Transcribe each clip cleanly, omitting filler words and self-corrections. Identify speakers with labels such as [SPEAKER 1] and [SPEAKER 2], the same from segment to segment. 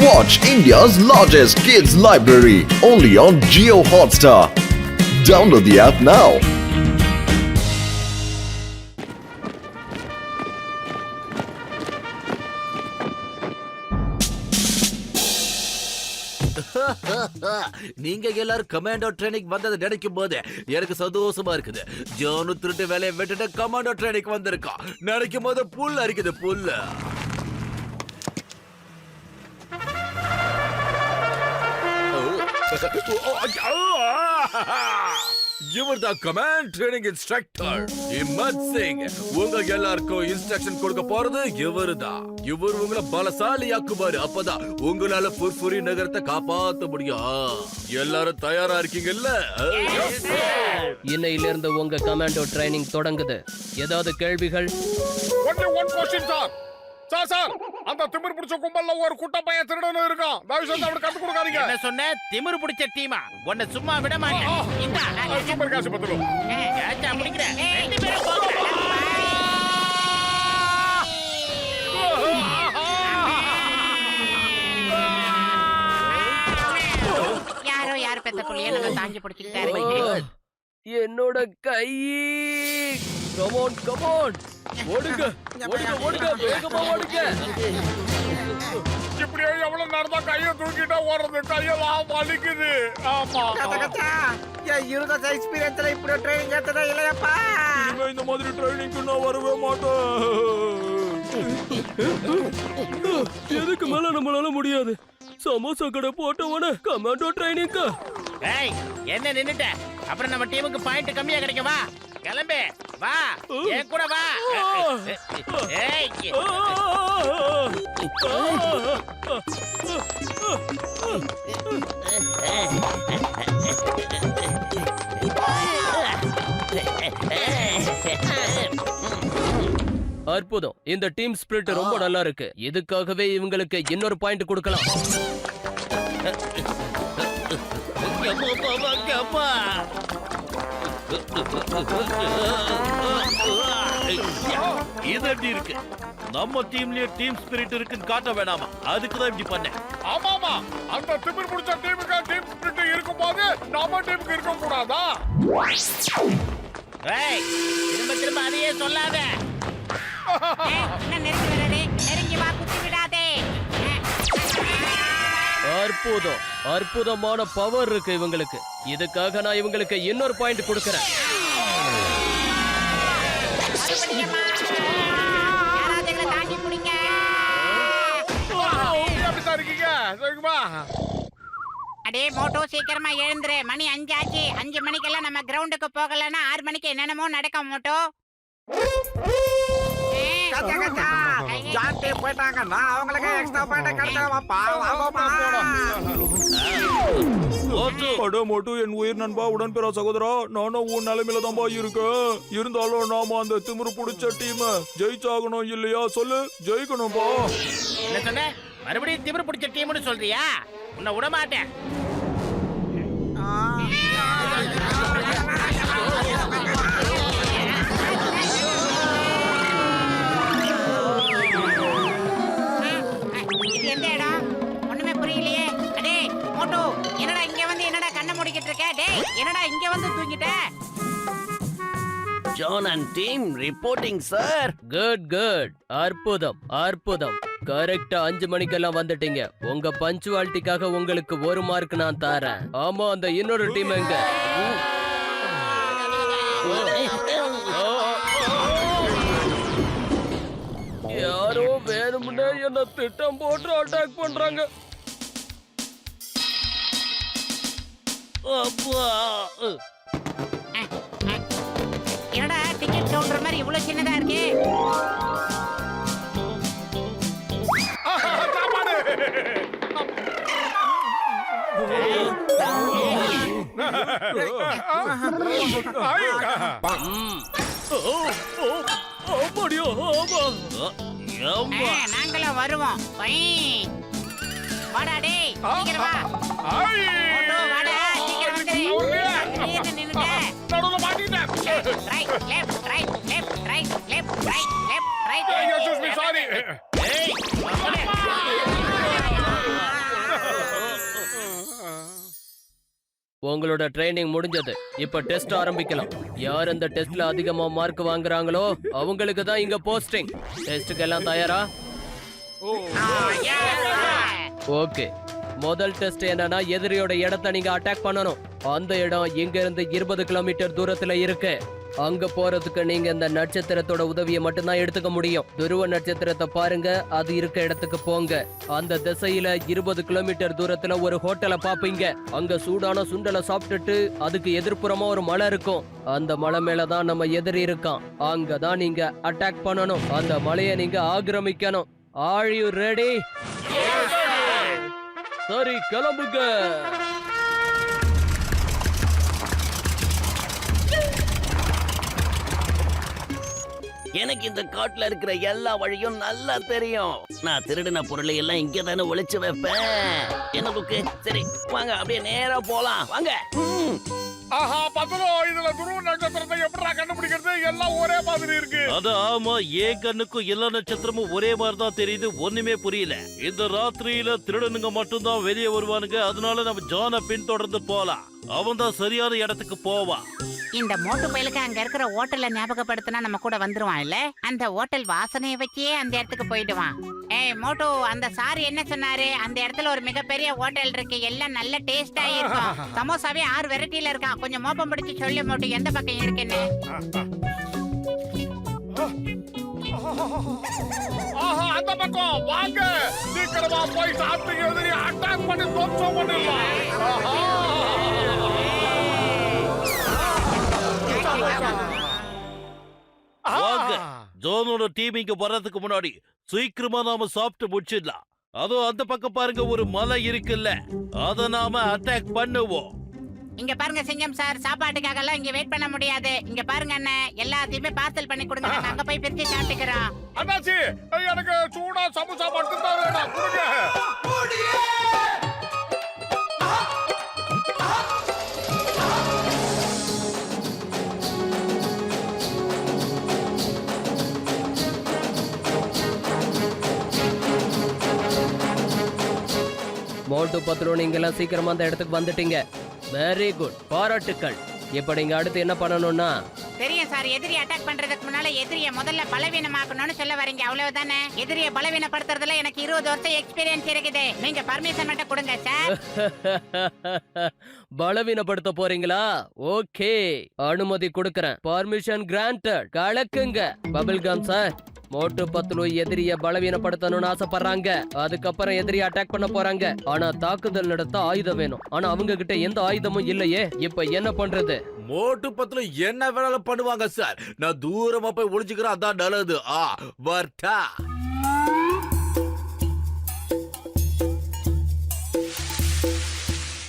[SPEAKER 1] Watch India's largest kids library only on Jio Hotstar. Download the app now.
[SPEAKER 2] நீங்க எல்லாரும் commando training வந்ததை நினைக்கும் போது எனக்கு சந்தோஷமா இருக்குது. ஜானு திருட்டு வேலையை விட்டுட்டு கமாண்டோ ட்ரைனிங் வந்திருக்கான். நினைக்கும் போது புல் அரிக்குது புல். இவர்தான் கமாண்ட் ட்ரைனிங் இன்ஸ்ட்ரக்டர் ஹிம்மத் சிங். உங்க எல்லாருக்கும் இன்ஸ்ட்ரக்ஷன் கொடுக்க போறது இவருதான். இவர் உங்களை பலசாலியாக்குவாரு. அப்பதான் உங்களால புர்புரி நகரத்தை காப்பாத்த முடியும். எல்லாரும் தயாரா இருக்கீங்கல்ல?
[SPEAKER 3] இன்னையில இருந்து உங்க கமாண்டோ ட்ரைனிங் தொடங்குது. ஏதாவது கேள்விகள்?
[SPEAKER 4] சார் அந்த திமிர் பிடிச்ச கும்பல்ல ஒரு குட்ட பையன் திருடனு இருக்கான். தயவு செஞ்சு அவனுக்கு கத்து கொடுக்காதீங்க.
[SPEAKER 5] என்ன சொன்ன? திமிர் பிடிச்ச டீமா? உன்னை சும்மா விட மாட்டேன். இந்த
[SPEAKER 4] சூப்பர் காசு பத்துலோ.
[SPEAKER 5] ஏச்சா முடிக்கிற. ரெண்டு பேரும் போங்க.
[SPEAKER 6] யாரோ பெத்த புள்ளைய நம்ம தாங்கி பிடிச்சிட்டாரு.
[SPEAKER 3] என்னோட கை. Come on come on. ஓடுங்க ஓடுங்க ஓடுங்க வேகமா ஓடுங்க.
[SPEAKER 4] இப்படியே எவ்வளவு நடந்தா கையை தூக்கிட்டா ஓடுறது கையெல்லாம் வலிக்குது. ஆமா
[SPEAKER 7] இருந்த எக்ஸ்பீரியன்ஸ்ல இப்படி ட்ரைனிங் எடுத்ததா இல்லையாப்பா?
[SPEAKER 4] இந்த மாதிரி ட்ரைனிங்க்கு நான் வரவே மாட்டேன்.
[SPEAKER 3] எதுக்கு மேல நம்மளால முடியாது. சமோசா கடை போட்டவன கமாண்டோ ட்ரைனிங்க்கு.
[SPEAKER 5] ஏய் என்ன நின்னுட்ட? அப்புறம் நம்ம டீமுக்கு பாயிண்ட் கம்மியா கிடைக்கும். வா கிளம்பு வா என் கூட வா. ஏய்
[SPEAKER 3] அற்புதம். இந்த டீம் ஸ்பிரிட் ரொம்ப நல்லா இருக்கு. இதுக்காகவே இவங்களுக்கு இன்னொரு பாயிண்ட் கொடுக்கலாம்.
[SPEAKER 2] இது எப்படி இருக்கு? நம்ம டீம்லயே டீம் ஸ்பிரிட் இருக்குன்னு காட்ட வேணாமா? அதுக்குதான் இப்படி பண்ணேன்.
[SPEAKER 4] ஆமாமா அந்த திமிர் பிடிச்ச டீமுக்கு டீம் ஸ்பிரிட் இருக்கும்போது நம்ம டீமுக்கு இருக்க கூடாதா?
[SPEAKER 5] ஏய் திரும்ப திரும்ப அதையே சொல்லாத.
[SPEAKER 6] நெருங்கி வா, குத்தி விடாதே.
[SPEAKER 3] அற்புதம். அற்புதமான பவர் இருக்கு இவங்களுக்கு. இதுக்காக நான் இவங்களுக்கு இன்னொரு பாயிண்ட் கொடுக்கறேன்.
[SPEAKER 6] அடே மோட்டோ சீக்கிரமா எழுந்துரு. மணி 5 ஆச்சு. 5 மணிக்கெல்லாம் நம்ம கிரவுண்டுக்கு போகலன்னா 6 மணிக்கு என்னென்னமோ நடக்கும் மோட்டோ.
[SPEAKER 7] ஜான்டே போயிட்டாங்க. நான் அவங்களுக்கு எக்ஸ்ட்ரா பாயிண்ட் கிடைச்சவாப்பா.
[SPEAKER 4] மோட்டு என் உயிர் நண்பா, உடன்பிற சகோதரா, நானும் உன் நிலைமையில தான்பா இருக்கேன். இருந்தாலும் நாம அந்த திமிரு பிடிச்ச டீம் ஜெயிச்சாகணும் இல்லையா? சொல்லு, ஜெயிக்கணும்பா.
[SPEAKER 5] என்ன சொன்ன? மறுபடியும் திமிரு பிடிச்ச டீம்னு சொல்றியா? உன்னை விட மாட்டேன்.
[SPEAKER 6] இது எந்த இடம்? ஒண்ணுமே புரியலையே. அடே மோட்டோ, என்னடா இங்க வந்து என்னடா கண்ணை மூடிக்கிட்டு இருக்க? டேய் என்னடா இங்க வந்து தூங்கிட்ட?
[SPEAKER 2] John and team reporting sir.
[SPEAKER 3] Good good. அற்புதம் அற்புதம். கரெக்டா 5 மணிக்கெல்லாம் வந்துட்டீங்க. உங்க பஞ்சுவாலிட்டிக்காக உங்களுக்கு 1 மார்க் நான் தரேன். ஆமா அந்த இன்னொரு டீம் எங்க? யாரோ வேணும்னே என்ன திட்டம் போட்டு அட்டாக் பண்றாங்க.
[SPEAKER 6] என்னடா டிக்கெட் கவுண்டர் மாதிரி இவ்வளவு சின்னதா இருக்கு? நாங்களும் வருவோம். வாடா டேய், சீக்கிரம் வா. மோட்டோ வாடா, சீக்கிரம் வந்து. நின்னுட்ட.
[SPEAKER 4] நடுவுல மாட்டிட்டேன்.
[SPEAKER 6] Right left right left right left right left right.
[SPEAKER 4] Excuse me, sorry.
[SPEAKER 5] ஏய்
[SPEAKER 3] உங்களோட ட்ரைனிங் முடிஞ்சது. இப்ப டெஸ்ட் ஆரம்பிக்கலாம். யார் அந்த டெஸ்ட்ல அதிகமா மார்க் வாங்குறாங்களோ அவங்களுக்கு தான் இங்க போஸ்டிங். டெஸ்டுக்கு எல்லாம் தயாரா? ஓகே. முதல் டெஸ்ட் என்னன்னா, எதிரியோட இடத்தை நீங்க அட்டாக் பண்ணணும். அந்த இடம் இங்க இருந்து 20 கிலோமீட்டர் தூரத்துல இருக்கு. அங்க போறதுக்கு நீங்க இந்த நட்சத்திரத்தோட உதவியை மட்டும்தான் எடுத்துக்க முடியும். துருவ நட்சத்திரத்தை பாருங்க, அது இருக்க இடத்துக்கு போங்க. அந்த திசையில 20 கிலோமீட்டர் தூரத்துல ஒரு ஹோட்டலை பாப்பீங்க. அங்க சூடான சுண்டலை சாப்பிட்டுட்டு அதுக்கு எதிர்ப்புறமா ஒரு மலை இருக்கும். அந்த மலை மேலதான் நம்ம எதிரி இருக்கான். அங்கதான் நீங்க அட்டாக் பண்ணணும். அந்த மலையை நீங்க ஆக்கிரமிக்கணும். Are you ready? சரி, கிளம்புங்க.
[SPEAKER 5] எனக்கு இந்த காட்டுல இருக்கிற எல்லா வழியும் நல்லா தெரியும். நான் திருடின பொருளை எல்லாம் இங்க தானே ஒளிச்சு வைப்பேன். என்ன புக்கு? சரி வாங்க, அப்படியே நேரா போலாம் வாங்க.
[SPEAKER 2] ஆஹா பத்தலோ, இதுல துருவ நட்சத்திரத்தை எப்படா கண்டுபிடிக்கிறது? எல்லாம் ஒரே மாதிரி இருக்கு.
[SPEAKER 8] அது ஆமா, ஏன் கண்ணுக்கும் எல்லா நட்சத்திரமும் ஒரே மாதிரி தான் தெரியுது. ஒண்ணுமே புரியல. இந்த ராத்திரியில திருடனுங்க மட்டும்தான் வெளியே வருவானுங்க. அதனால நம்ம ஜானை பின்தொடர்ந்து போலாம். அவன் தான் சரியான இடத்துக்கு போவான்.
[SPEAKER 6] இந்த மோட்டு பயலுக்கு அங்க இருக்கிற ஹோட்டல்ல ஞாபகப்படுத்தினா நம்ம கூட வந்துருவான் இல்ல? அந்த ஹோட்டல் வாசனையை வச்சே அந்த இடத்துக்கு போயிடுவான். ஏய் மோட்டு, அந்த சார் என்ன சொன்னாரு? அந்த இடத்துல ஒரு மிகப்பெரிய ஹோட்டல் இருக்கு, எல்லாம் நல்ல டேஸ்டா இருக்கும். சமோசாவே 6 வெரைட்டில இருக்கான். கொஞ்சம் மோப்பம் பிடிச்சு சொல்லு மோட்டு, எந்த பக்கம் இருக்குன்னு.
[SPEAKER 2] ஆஹா, அந்த பக்கம் வாங்க. சீக்கிரமா போய் சாப்பிட்டு எதிரி அட்டாக் பண்ணி தோற்றம் பண்ணிடலாம்.
[SPEAKER 8] வாங்க, ஜோனோட டீம் இங்க வர்றதுக்கு முன்னாடி சீக்கிரமா நாம சாப்பிட்டு முடிச்சிடலாம். அதுவும் அந்த பக்கம் பாருங்க, ஒரு மலை இருக்குல்ல, அத நாம அட்டாக் பண்ணுவோம்.
[SPEAKER 6] இங்க பாருங்க சிங்கம் சார், சாப்பாட்டுக்காக எல்லாம் இங்க வெயிட் பண்ண முடியாது. இங்க பாருங்க அண்ணன், எல்லாத்தையுமே பார்சல் பண்ணி கொடுங்க. நாங்க அங்க போய் பிரிச்சு சாப்பிட்டுக்கிறோம்.
[SPEAKER 2] அண்ணாச்சி, எனக்கு சூடா சமோசா மட்டும் தான் வேணும். கொடுங்க.
[SPEAKER 3] மோட்டு பத்லு, நீங்க எல்லாம் சீக்கிரமா அந்த இடத்துக்கு வந்துட்டீங்க. வெரி குட், பாராட்டுக்கள். இப்ப நீங்க அடுத்து என்ன பண்ணணும்னா,
[SPEAKER 6] தெரியும் சார், எதிரி அட்டாக் பண்றதுக்கு முன்னால எதிரியை முதல்ல பலவீனமாக்கணும்னு சொல்ல வரீங்க, அவ்வளவுதானே? எதிரியை பலவீனப்படுத்துறதுல எனக்கு 20 வருஷம் எக்ஸ்பீரியன்ஸ் இருக்குது. நீங்க பர்மிஷன் மட்டும் கொடுங்க சார்.
[SPEAKER 3] பலவீனப்படுத்த போறீங்களா? ஓகே, அனுமதி கொடுக்கறேன். Permission granted. கலக்குங்க. பபிள்கம் சார், மோட்டு பத்லு எதிரிய பலவீனப்படுத்தணும்னு ஆசைப்படுறாங்க. அதுக்கப்புறம் எதிரிய அட்டாக் பண்ண போறாங்க. ஆனா தாக்குதல் நடத்த ஆயுதம் வேணும். ஆனா அவங்க கிட்ட எந்த ஆயுதமும் இல்லையே. இப்ப என்ன பண்றது?
[SPEAKER 2] மோட்டு பத்துல என்ன வேணாலும் பண்ணுவாங்க சார். நான் தூரமா போய் ஒளிஞ்சுக்கிறேன், அதான் நல்லது. வர்ட்டா.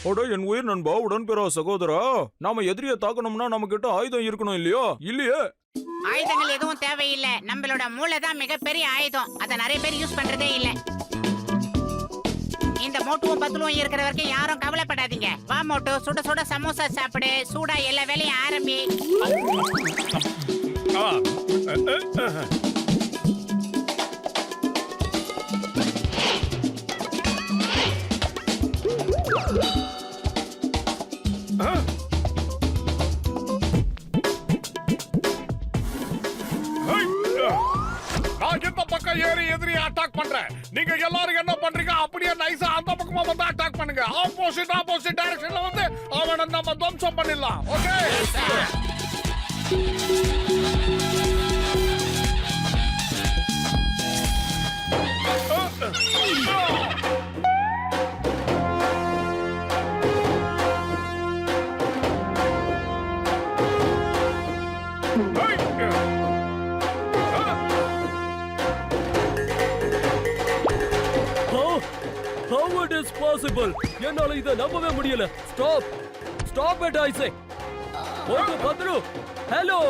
[SPEAKER 4] அட என் உயிர் நண்பா, உடன்பிறா சகோதரா, நாம எதிரியை தாக்கணும்னா நம்ம கிட்ட ஆயுதம் இருக்கணும் இல்லையா? இல்லையே.
[SPEAKER 6] ஆயுதங்கள் எதுவும் தேவையில்லை. நம்மளோட மூளை தான் மிகப்பெரிய ஆயுதம். அதை நிறைய பேர் யூஸ் பண்றதே இல்ல. இந்த மோட்டுவும் பத்துலும் இருக்கிற வரைக்கும் யாரும் கவலைப்படாதீங்க. வா மோட்டு, சுட சுட சமோசா சாப்பிடு. சூடா எல்லா வேலையும் ஆரம்பி.
[SPEAKER 2] நான் இந்த பக்கம் ஏறி எதிரியை அட்டாக் பண்றேன். நீங்க எல்லாரும் என்ன பண்றீங்க? அப்படியே நைஸா அந்த பக்கமா வந்து அட்டாக் பண்ணுங்க. ஆப்போசிட் டைரக்ஷன்ல வந்து அவனை நம்ம துவம்சம் பண்ணிடலாம். Okay?
[SPEAKER 3] How it is possible? என்னால இத நம்பவே முடியல. Stop it, I say. Motu Patlu, hello.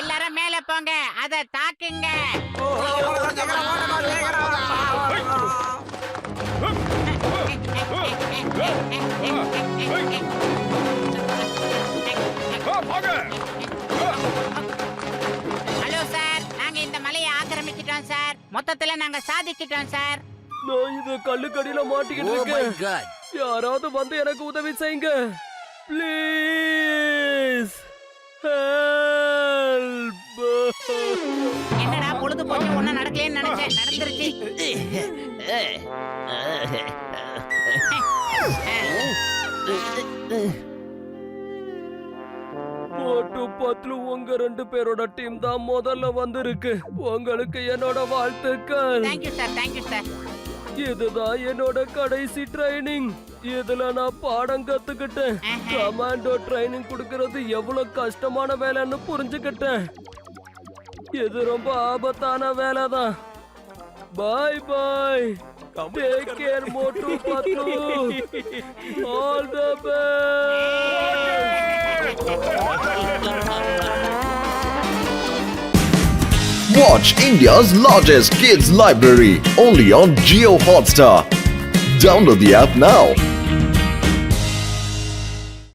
[SPEAKER 6] எல்லாரும் மேல போங்க, அதை தாக்குங்க. மொத்தத்துல நாங்க சாதிச்சிட்டோம் சார்.
[SPEAKER 3] நான் இது கல்லுக்கடியில மாட்டிக்கிட்டு
[SPEAKER 2] Oh my
[SPEAKER 3] இருக்கேன்.
[SPEAKER 2] God.
[SPEAKER 3] யாராவது வந்து எனக்கு உதவி செய்யுங்க ப்ளீஸ். ஹெல்ப்.
[SPEAKER 6] என்னடா பொழுது போச்சு ஒண்ணும் நடக்கலன்னு நினைச்சேன், நடந்துருச்சு.
[SPEAKER 3] மோட்டு பத்லு உங்க 2 பேரோட டீம் தான் முதல்ல வந்திருக்கு. உங்களுக்கு என்னோட வாழ்த்துக்கள்.
[SPEAKER 6] Thank you sir, thank you sir.
[SPEAKER 3] இதுதான் என்னோட கடைசி ட்ரைனிங். இதுல நான் பாடம் கத்துக்கிட்டேன். கமாண்டோ ட்ரைனிங் கொடுக்கறது எவ்வளவு கஷ்டமான வேலைன்னு புரிஞ்சுக்கிட்டேன். இது ரொம்ப ஆபத்தான வேலை தான். பாய் பாய். Take care Motu Patlu. All the best.
[SPEAKER 1] Watch India's largest kids library only on Geo Hotstar. Download the app now.